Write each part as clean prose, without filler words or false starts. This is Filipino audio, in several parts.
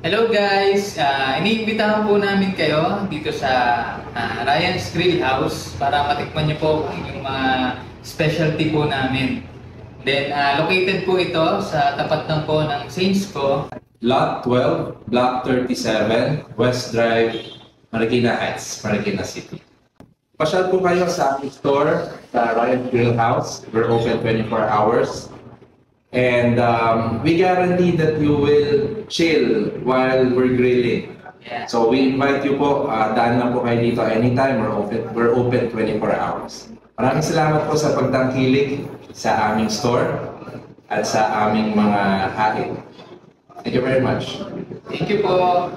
Hello guys! Iniimbitahan po namin kayo dito sa Ryan's Grill House para matikman niyo po yung mga specialty po namin. Then, located po ito sa tapat ng po ng Saints ko. Lot 12, Block 37, West Drive, Marikina Heights, Marikina City. Pasyal po kayo sa aming store, sa Ryan's Grill House. We're open 24 hours. And we guarantee that you will chill while we're grilling. Yeah. So we invite you po, daan lang po kayo dito anytime. We're open 24 hours. Maraming salamat po sa pagtangkilik sa aming store at sa aming mga hain. Thank you very much. Thank you po!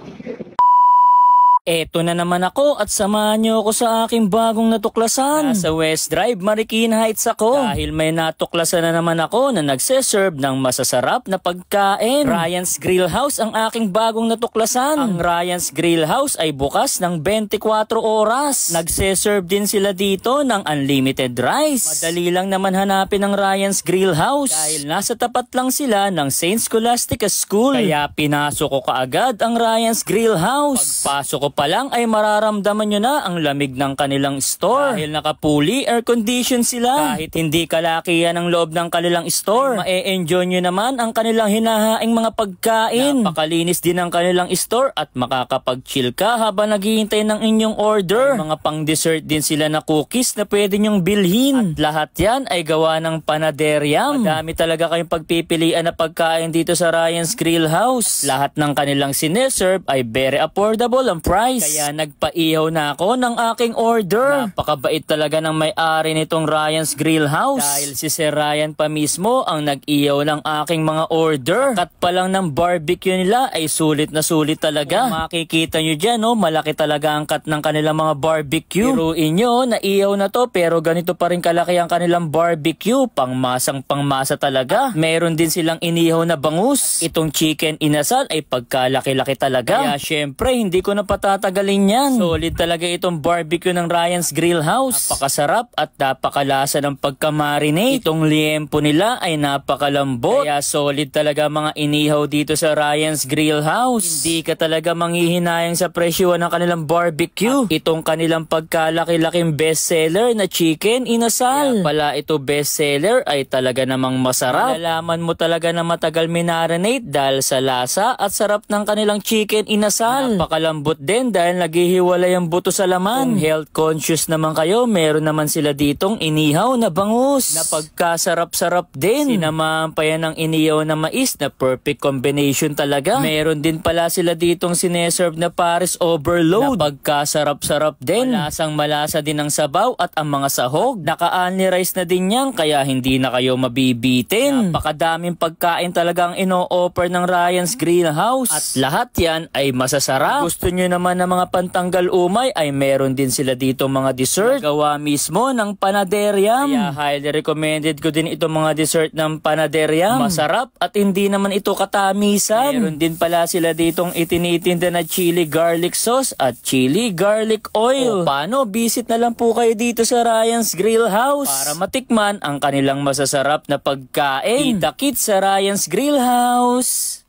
Eto na naman ako at samahan niyo ako sa aking bagong natuklasan. Nasa West Drive, Marikina Heights ako. Dahil may natuklasan na naman ako na nagseserve ng masasarap na pagkain. Ryan's Grill House ang aking bagong natuklasan. Ang Ryan's Grill House ay bukas ng 24 oras. Nagseserve din sila dito ng unlimited rice. Madali lang naman hanapin ang Ryan's Grill House dahil nasa tapat lang sila ng St. Scholastica School. Kaya pinasok ko kaagad ang Ryan's Grill House. Pagpasok ko pa lang ay mararamdaman nyo na ang lamig ng kanilang store. Dahil nakapuli air condition sila. Kahit hindi kalakihan ang loob ng kanilang store, ma-e-enjoy nyo naman ang kanilang hinahaing mga pagkain. Napakalinis din ang kanilang store at makakapag-chill ka habang naghihintay ng inyong order. May mga pang-dessert din sila na cookies na pwede nyong bilhin. At lahat yan ay gawa ng panaderyam. Madami talaga kayong pagpipilian na pagkain dito sa Ryan's Grill House. At lahat ng kanilang sineserve ay very affordable ang price. Kaya nagpaihaw na ako ng aking order. Napakabait talaga ng may-ari nitong Ryan's Grill House. Dahil si Sir Ryan pa mismo ang nag-ihaw ng aking mga order. Cut pa lang ng barbecue nila ay sulit na sulit talaga. Kung makikita nyo dyan, malaki talaga ang cut ng kanilang mga barbecue. Biruin nyo, naihaw na to pero ganito pa rin kalaki ang kanilang barbecue. Pangmasang pangmasa talaga. Meron din silang inihaw na bangus. Itong chicken inasal ay pagkalaki-laki talaga. Kaya syempre hindi ko na patatagalin yan. Solid talaga itong barbecue ng Ryan's Grill House. Napakasarap at napakalasa ng pagkamarinate. Itong liempo nila ay napakalambot. Kaya solid talaga mga inihaw dito sa Ryan's Grill House. Hindi ka talaga manghihinayang sa presyo ng kanilang barbecue. At itong kanilang pagkalaki-laking bestseller na chicken inasal. Kaya pala ito bestseller ay talaga namang masarap. Malalaman mo talaga na matagal minarinate dahil sa lasa at sarap ng kanilang chicken inasal. Napakalambot din dahil naghihiwalay ang buto sa laman. Kung health conscious naman kayo, meron naman sila ditong inihaw na bangus na pagkasarap-sarap din. Sinamahan pa yan ng inihaw na mais na perfect combination talaga. Meron din pala sila ditong sineserve na Paris Overload na pagkasarap-sarap din. Malasang malasa din ang sabaw at ang mga sahog. Naka-only rice na din yan kaya hindi na kayo mabibitin. Napakadaming pagkain talagang ino-offer ng Ryan's Grill House at lahat yan ay masasarap. Gusto nyo naman ng mga pantanggal umay ay meron din sila dito mga dessert na gawa mismo ng panaderyam. Kaya highly recommended ko din itong mga dessert ng panaderyam. Masarap at hindi naman ito katamisan. Meron din pala sila ditong itinitinda na chili garlic sauce at chili garlic oil. O paano, visit na lang po kayo dito sa Ryan's Grill House para matikman ang kanilang masasarap na pagkain. Kita-kits sa Ryan's Grill House.